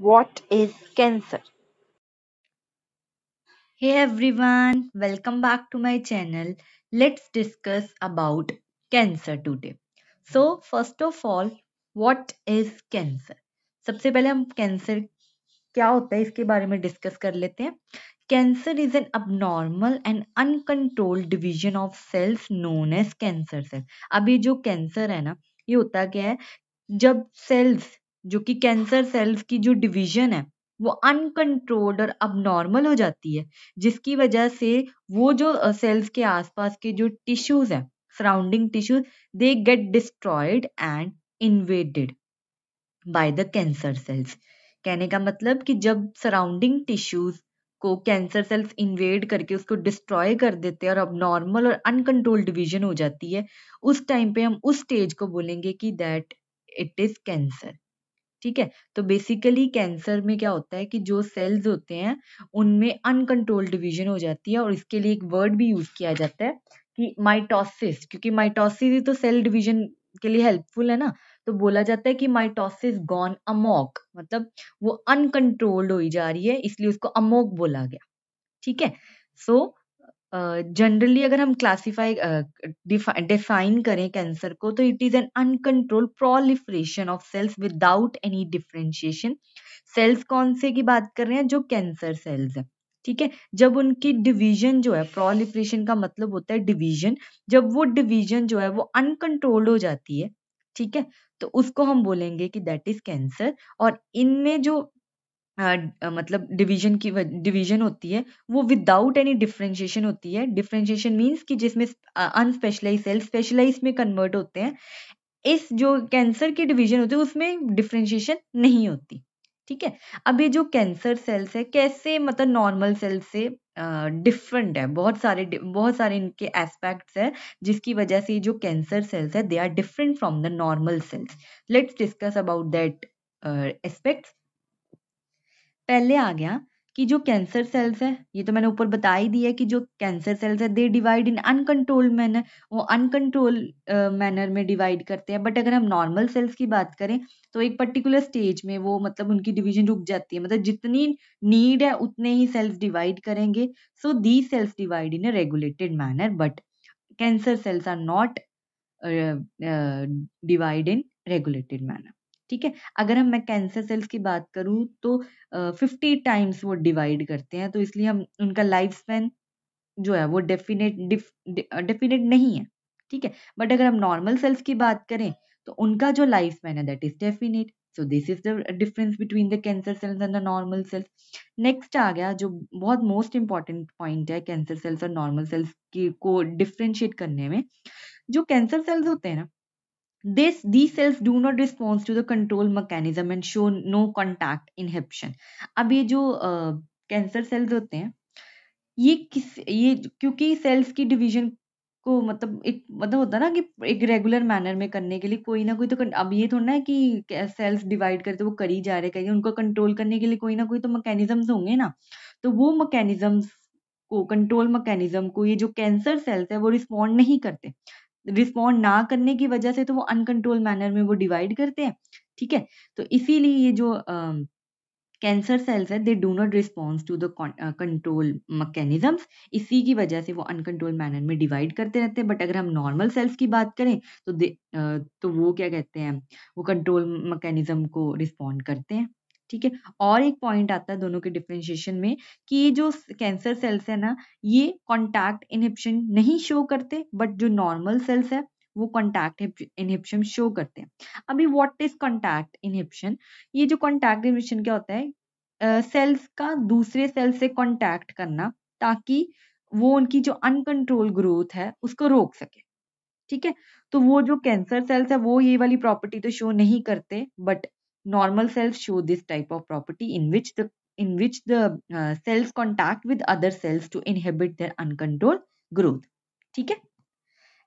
What is cancer? Hey everyone, welcome back to my channel. Let's discuss about cancer today. So, first of all, what is cancer? सबसे पहले हम cancer क्या होता है इसके बारे में डिस्कस कर लेते हैं. Cancer is an abnormal and uncontrolled division of cells known as cancer cell. अब ये जो कैंसर है ना, ये होता क्या है, जब सेल्स जो कि कैंसर सेल्स की जो डिवीजन है वो अनकंट्रोल्ड और अबनॉर्मल हो जाती है, जिसकी वजह से वो जो सेल्स के आसपास के जो टिश्यूज है, surrounding tissues, they get destroyed and invaded by the cancer sales. कहने का मतलब कि जब सराउंडिंग टिश्यूज को कैंसर सेल्स इन्वेड करके उसको डिस्ट्रॉय कर देते हैं और अब नॉर्मल और अनकंट्रोल्ड डिवीजन हो जाती है, उस टाइम पे हम उस स्टेज को बोलेंगे कि दैट इट इज कैंसर. ठीक है. तो बेसिकली कैंसर में क्या होता है कि जो सेल्स होते हैं उनमें अनकंट्रोल्ड डिवीजन हो जाती है, और इसके लिए एक वर्ड भी यूज किया जाता है कि माइटोसिस, क्योंकि माइटोसिस ही तो सेल डिवीजन के लिए हेल्पफुल है ना. तो बोला जाता है कि माइटोसिस गॉन अमोक, मतलब वो अनकंट्रोल्ड हो जा रही है, इसलिए उसको अमोक बोला गया. ठीक है. सो जनरली अगर हम क्लासिफाई डिफाइन करें कैंसर को, तो it is an uncontrolled proliferation of cells without any differentiation. Cells कौन से की बात कर रहे हैं? जो कैंसर सेल्स है. ठीक है. जब उनकी डिवीजन जो है, प्रोलिफरेशन का मतलब होता है डिवीजन, जब वो डिवीजन जो है वो अनकंट्रोल्ड हो जाती है, ठीक है, तो उसको हम बोलेंगे कि दैट इज कैंसर. और इनमें जो मतलब डिवीजन होती है वो विदाउट एनी डिफरेंशिएशन होती है. डिफरेंशिएशन मींस कि जिसमें अनस्पेशलाइज सेल स्पेशलाइज में कन्वर्ट होते हैं. इस जो कैंसर की डिवीजन होती है उसमें डिफरेंशिएशन नहीं होती. ठीक है. अब ये जो कैंसर सेल्स है कैसे, मतलब नॉर्मल सेल से डिफरेंट है, बहुत सारे इनके एस्पेक्ट्स है, जिसकी वजह से ये जो कैंसर सेल्स है they are different from the normal cells. Let's discuss about that aspects. पहले आ गया कि जो कैंसर सेल्स है, ये तो मैंने ऊपर बता ही दिया कि जो कैंसर सेल्स है they divide in uncontrolled manner. वो अनकंट्रोल मैनर में डिवाइड करते हैं. बट अगर हम नॉर्मल सेल्स की बात करें तो एक पर्टिकुलर स्टेज में वो, मतलब उनकी डिवीजन रुक जाती है, मतलब जितनी नीड है उतने ही सेल्स डिवाइड करेंगे. So the cells divide in a regulated manner, but cancer cells are not divide in regulated manner. ठीक है. अगर मैं कैंसर सेल्स की बात करूं तो 50 टाइम्स वो डिवाइड करते हैं, तो इसलिए हम उनका लाइफ स्पैन जो है वो डेफिनेट नहीं है. ठीक है. बट अगर हम नॉर्मल सेल्स की बात करें तो उनका जो लाइफ स्पैन है that is definite. So this is the difference between the cancer cells and the normal cells. Next आ गया जो बहुत मोस्ट इंपॉर्टेंट पॉइंट है कैंसर सेल्स और नॉर्मल सेल्स की को डिफरेंशिएट करने में. जो कैंसर सेल्स होते हैं ना, these cells do not respond to the control mechanism and show no contact inhibition. अब ये जो कैंसर सेल्स होते हैं, ये क्योंकि सेल्स की डिवीजन को, मतलब एक मतलब होता है ना कि एक रेगुलर मैनर में करने के लिए कोई ना कोई तो अब ये थोड़ा ना है कि सेल्स डिवाइड करते वो करी जा रहे कहीं, उनको कंट्रोल करने के लिए कोई ना कोई तो मैकेनिज्म्स होंगे ना. तो वो मैकेनिज्म्स को, कंट्रोल मैकेनिज्म को, ये जो कैंसर सेल्स है वो रिस्पॉन्ड नहीं करते. रिस्पॉन्ड ना करने की वजह से तो वो अनकंट्रोल मैनर में वो डिवाइड करते हैं. ठीक है. तो इसीलिए ये जो कैंसर सेल्स है they do not response to the control mechanisms. इसी की वजह से वो अनकंट्रोल मैनर में डिवाइड करते रहते हैं. बट अगर हम नॉर्मल सेल्स की बात करें तो तो वो क्या कहते हैं, वो कंट्रोल मैकेनिज्म को रिस्पॉन्ड करते हैं. ठीक है. और एक पॉइंट आता है दोनों के डिफरेंशिएशन में कि ये जो कैंसर सेल्स है ना, ये कॉन्टैक्ट इनहिबिशन नहीं शो करते, बट जो नॉर्मल सेल्स है वो कॉन्टैक्ट इनहिबिशन शो करते हैं. अभी व्हाट इज कॉन्टैक्ट इनहिबिशन? ये जो कॉन्टैक्ट इनहिबिशन क्या होता है, सेल्स का दूसरे सेल से कॉन्टैक्ट करना, ताकि वो उनकी जो अनकंट्रोल ग्रोथ है उसको रोक सके. ठीक है. तो वो जो कैंसर सेल्स है वो ये वाली प्रॉपर्टी तो शो नहीं करते, but normal cells show this type of property in which the cells contact with other cells to inhibit their uncontrol growth. ठीक है.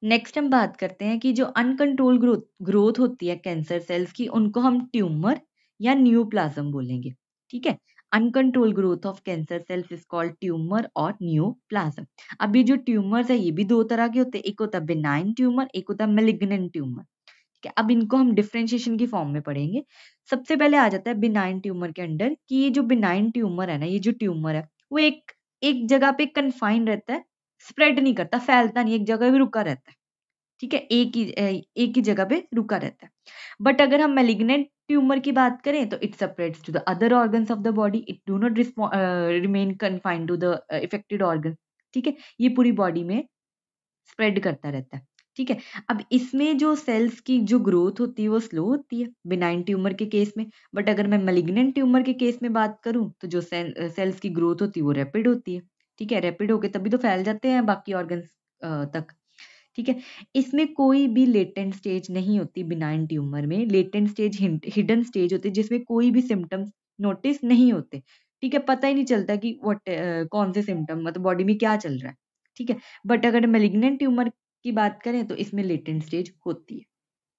नेक्स्ट हम बात करते हैं कि जो अनकंट्रोल ग्रोथ होती है कैंसर सेल्स की, उनको हम ट्यूमर या न्यूप्लाज्म बोलेंगे. ठीक है. Uncontrol growth of cancer cells is called tumour और न्यूप्लाज्म. अब ये जो ट्यूमर्स है ये भी दो तरह के होते हैं. एक होता है बिनाइन ट्यूमर, एक होता है मेलिग्नेंट ट्यूमर. ठीक ठीक है, अब इनको हम डिफरेंशिएशन की फॉर्म में पढ़ेंगे। सबसे पहले आ जाता है बिनाइन ट्यूमर के अंडर कि ये जो बिनाइन ट्यूमर है ना, ये जो ट्यूमर है वो एक जगह पे कन्फाइन रहता है, स्प्रेड नहीं करता, फैलता नहीं, एक जगह भी रुका रहता है। ठीक है, एक ही जगह पे रुका रहता है। बट अगर हम मैलिग्नेंट ट्यूमर की बात करें तो it spreads to the other organs of the body, it do not remain confined to the affected organ. ठीक है, ये पूरी बॉडी में स्प्रेड करता रहता है। ठीक है, अब इसमें जो सेल्स की जो ग्रोथ होती है वो स्लो होती है बिनाइन ट्यूमर के केस में। बट अगर मैं मैलिग्नेंट ट्यूमर के केस में बात करूं तो जो सेल्स की ग्रोथ होती है वो रैपिड होती है। ठीक है, रैपिड होके तभी तो फैल जाते हैं बाकी ऑर्गन्स तक। ठीक है, इसमें कोई भी लेटेंट स्टेज नहीं होती बिनाइन ट्यूमर में। लेटेंट स्टेज हिडन स्टेज होती है जिसमें कोई भी सिम्टम्स नोटिस नहीं होते। ठीक है, पता ही नहीं चलता कि कौन से सिम्टम मतलब बॉडी में क्या चल रहा है। ठीक है, बट अगर मैलिग्नेंट ट्यूमर की बात करें तो इसमें लेटेंट स्टेज होती है।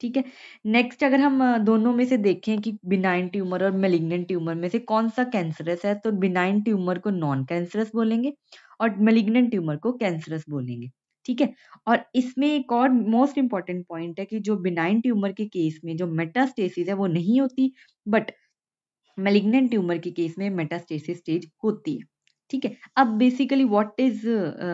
ठीक है, नेक्स्ट अगर हम दोनों में से देखें कि बिनाइन ट्यूमर और मैलिग्नेंट ट्यूमर में से कौन सा कैंसरस है, तो बिनाइन ट्यूमर को नॉन कैंसरस बोलेंगे और मैलिग्नेंट ट्यूमर को कैंसरस बोलेंगे। ठीक है, और इसमें एक और मोस्ट इंपॉर्टेंट पॉइंट है कि जो बिनाइन ट्यूमर के केस में जो मेटास्टेसिस है वो नहीं होती, बट मैलिग्नेंट ट्यूमर के केस में मेटास्टेसिस स्टेज होती है। ठीक है, अब basically what is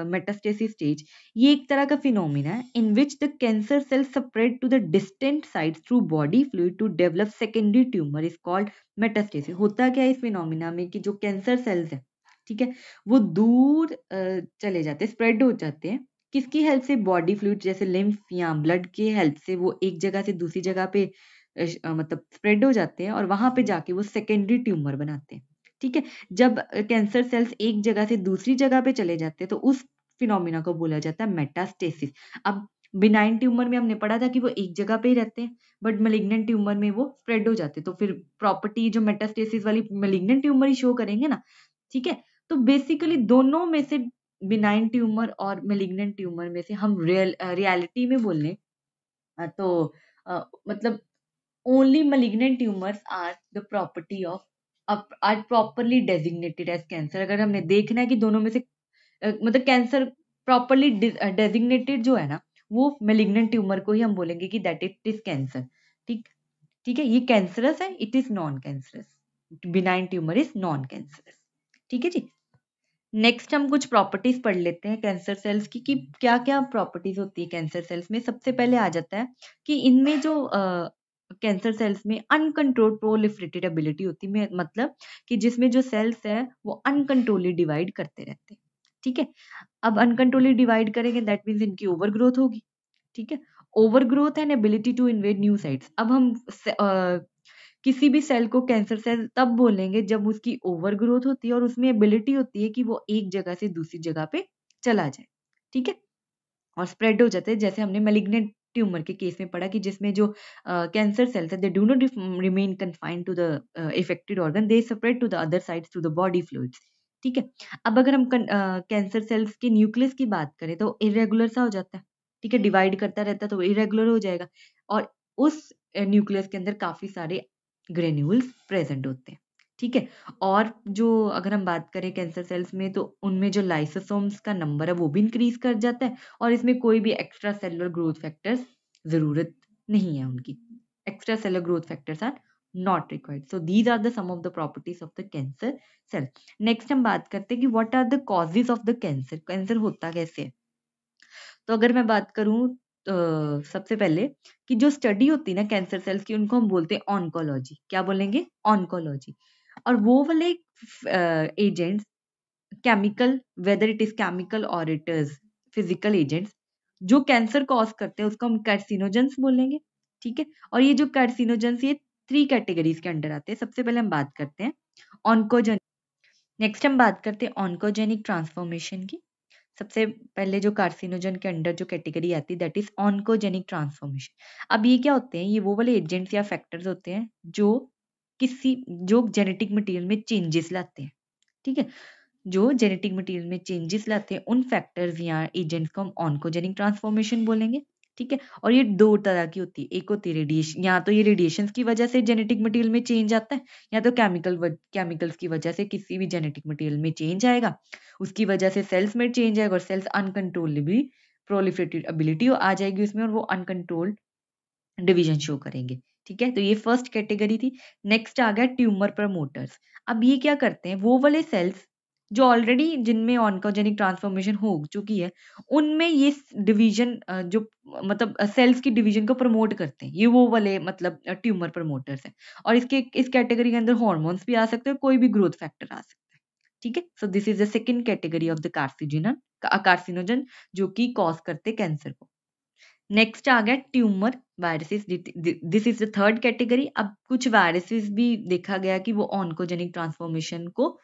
metastasis stage? ये एक तरह का फिनोमिना है in which the cancer cell spread to the distant side through body fluid to develop secondary tumour is called metastasis. होता क्या है इस फिनोमिना में कि जो कैंसर सेल्स है, ठीक है, वो दूर चले जाते हैं, स्प्रेड हो जाते हैं। किसकी हेल्प से? बॉडी फ्लूइड जैसे लिम्फ या ब्लड के हेल्प से वो एक जगह से दूसरी जगह पे मतलब स्प्रेड हो जाते हैं और वहां पे जाके वो सेकेंडरी ट्यूमर बनाते हैं। ठीक है, जब कैंसर सेल्स एक जगह से दूसरी जगह पे चले जाते हैं तो उस फिनोमिना को बोला जाता है मेटास्टेसिस। अब बिनाइन ट्यूमर में हमने पढ़ा था कि वो एक जगह पे ही रहते हैं, बट मैलिग्नेंट ट्यूमर में वो स्प्रेड हो जाते हैं, तो फिर प्रॉपर्टी जो मेटास्टेसिस वाली मैलिग्नेंट ट्यूमर ही शो करेंगे ना। ठीक है, तो बेसिकली दोनों में से बिनाइन ट्यूमर और मैलिग्नेंट ट्यूमर में से हम रियलिटी में बोलें तो मतलब only malignant tumors are the property of are properly designated as cancer। अगर हमने देखना है कि दोनों में से मतलब कैंसर प्रॉपरली डेजिग्नेटेड जो है ना, वो मेलिग्नेंट ट्यूमर को ही हम बोलेंगे कि दैट इट इज कैंसर। ठीक ठीक है, ये कैंसरस है, it is non cancerous. Benign tumour is non cancerous. ठीक है जी, नेक्स्ट हम कुछ प्रॉपर्टीज पढ़ लेते हैं कैंसर सेल्स की कि क्या क्या प्रॉपर्टीज होती है कैंसर सेल्स में। सबसे पहले आ जाता है कि इनमें जो कैंसर सेल्स में अनकंट्रोल्ड प्रोलिफरेटेड एबिलिटी होती है, मतलब कि जिसमें जो सेल्स है वो अनकंट्रोली डिवाइड करते रहते हैं। ठीक है, अब अनकंट्रोली डिवाइड करेंगे दैट मीन्स इनकी ओवर ग्रोथ होगी। ठीक है, over growth and ability to invade new sites. अब हम किसी भी सेल को कैंसर सेल तब बोलेंगे जब उसकी ओवर ग्रोथ होती है और उसमें एबिलिटी होती है कि वो एक जगह से दूसरी जगह पे चला जाए। ठीक है, और स्प्रेड हो जाते हैं, जैसे हमने मैलिग्नेंट ट्यूमर के केस में पढ़ा कि जिसमें जो कैंसर सेल्स है they do not remain confined to the affected organ, they spread to the other sides through the body fluids. ठीक है, अब अगर हम कैंसर सेल्स के न्यूक्लियस की बात करें तो इरेगुलर सा हो जाता है। ठीक है, डिवाइड करता रहता है तो इरेगुलर हो जाएगा और उस न्यूक्लियस के अंदर काफी सारे ग्रेन्यूल्स प्रेजेंट होते हैं। ठीक है, और जो अगर हम बात करें कैंसर सेल्स में तो उनमें जो लाइसोसोम्स का नंबर है वो भी इंक्रीज कर जाता है और इसमें कोई भी एक्स्ट्रा सेलुलर ग्रोथ फैक्टर्स जरूरत नहीं है उनकी। Extra cellular growth factors are not required. So these are the some of the properties of the cancer cell. Next हम बात करते हैं कि what are the causes of the cancer. Cancer होता कैसे है? तो अगर मैं बात करूं सबसे पहले कि जो स्टडी होती है ना कैंसर सेल्स की उनको हम बोलते हैं ऑन्कोलॉजी। क्या बोलेंगे? ऑन्कोलॉजी। और वो वाले agents chemical, whether it is chemical और इट इज फिजिकल एजेंट्स जो कैंसर कॉज करते हैं उसको हम कार्सिनोजेंस बोलेंगे। ठीक है, और ये जो कार्सिनोजेंस ये 3 कैटेगरीज के अंडर आते हैं। सबसे पहले हम बात करते हैं ऑन्कोजेनिक। नेक्स्ट हम बात करते हैं ऑन्कोजेनिक ट्रांसफॉर्मेशन की। सबसे पहले जो कार्सिनोजन के अंडर जो कैटेगरी आती है दैट इज ऑन्कोजेनिक ट्रांसफॉर्मेशन। अब ये क्या होते हैं? ये वो वाले एजेंट्स या फैक्टर्स होते हैं जो जेनेटिक मटेरियल में चेंजेस लाते हैं। ठीक है, जो जेनेटिक मटेरियल में चेंजेस लाते हैं उन फैक्टर्स या एजेंट्स को हम ऑन्कोजेनिक ट्रांसफॉर्मेशन बोलेंगे। ठीक है, और ये 2 तरह की होती है। एक होती है रेडिएशन, या तो ये रेडिएशन की वजह से जेनेटिक मटेरियल में चेंज आता है या तो केमिकल्स की वजह से किसी भी जेनेटिक मटेरियल में चेंज आएगा। उसकी वजह से सेल्स में चेंज आएगा और सेल्स अनकंट्रोलेबली प्रोलिफरेटेड एबिलिटी आ जाएगी उसमें और वो अनकंट्रोल्ड डिवीजन शो करेंगे। ठीक है, तो ये फर्स्ट कैटेगरी थी। नेक्स्ट आ गया ट्यूमर प्रमोटर्स। अब ये क्या करते हैं, वो वाले सेल्स जो ऑलरेडी जिनमें ऑन्कोजेनिक ट्रांसफॉर्मेशन हो चुकी है, उनमें ये डिवीजन जो मतलब सेल्स की डिवीजन को प्रमोट करते हैं, ये वो वाले मतलब ट्यूमर प्रमोटर्स हैं। और इसके इस कैटेगरी के अंदर हॉर्मोन्स भी आ सकते हैं, कोई भी ग्रोथ फैक्टर आ सकता है। ठीक है, सो this is the second category of the carcinogen जो कि कॉज करते कैंसर को। नेक्स्ट आ गया tumour viruses. This is the third category. अब कुछ वायरसेस भी देखा गया कि वो ऑन्कोजेनिक ट्रांसफॉर्मेशन को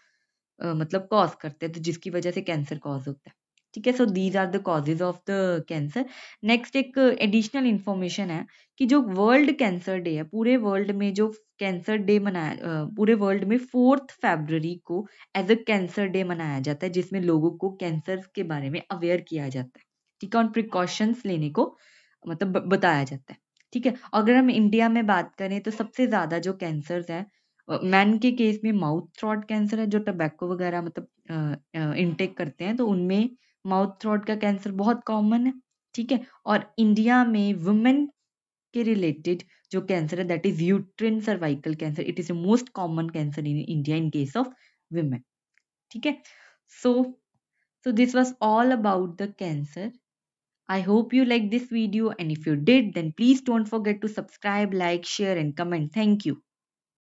मतलब कॉज करते हैं, तो जिसकी वजह से कैंसर कॉज होता है। ठीक है, so these are the causes of the cancer. Next एक एडिशनल इंफॉर्मेशन है कि जो वर्ल्ड कैंसर डे है, पूरे वर्ल्ड में जो कैंसर डे मनाया पूरे वर्ल्ड में 4 फरवरी को एज अ कैंसर डे मनाया जाता है, जिसमें लोगों को कैंसर के बारे में अवेयर किया जाता है। ठीक है, और प्रिकॉशंस लेने को मतलब बताया जाता है। ठीक है, अगर हम इंडिया में बात करें तो सबसे ज्यादा जो कैंसर्स है, मैन के केस में माउथ थ्रोट कैंसर है, जो टबैको वगैरह मतलब इनटेक करते हैं तो उनमें माउथ थ्रोट का कैंसर बहुत कॉमन है। ठीक है, और इंडिया में वुमेन के रिलेटेड जो कैंसर है, that is uterine cervical cancer. It is the most common cancer in India in case of women. ठीक है, so so this was all about the cancer. I hope you liked this video, and if you did, then please don't forget to subscribe, like, share and comment. Thank you.